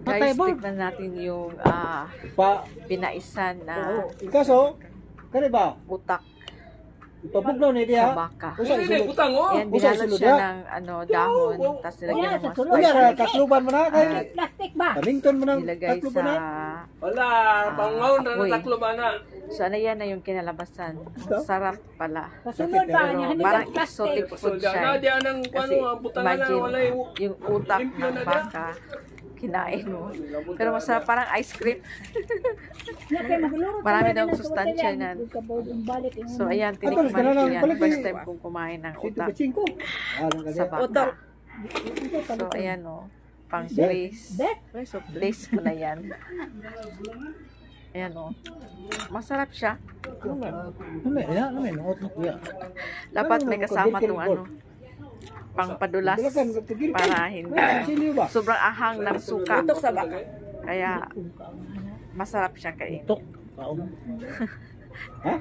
Guys, tignan natin yung pinaisan na Ikaso, kani ba? utak Ipabugnaw ni diha. sa baka. Hindi, utang oh. Yan, binalot siya ng dahon, tapos nilagyan ng mga Unya ra spices. takluban mo na kay. Plastic ba? Kamington mo na Nilagay takluban sa... na. Wala, pangaon na apoy. nataklo ba na? So, ano yan na yung kinalabasan. Sarap pala. Kasunod ba Pero niya? Hindi parang ka exotic plastic. food siya. Na diyan ang Kasi ano, ang putang na imagine, wala yung utak limpyo ng na baka, kinain mo. Pero masarap, parang ice cream. Marami daw sustansya nan. So, ayan, tinikman ko yan. First time kong kumain ng utak 125. sa baka. So, ayan o. Pang place. So, place ko na yan. Ayan o. Masarap siya. Dapat may kasama tong ano. Pang padulas para hindi sobrang ahang ng suka. Kaya masarap siya kainin. Ha?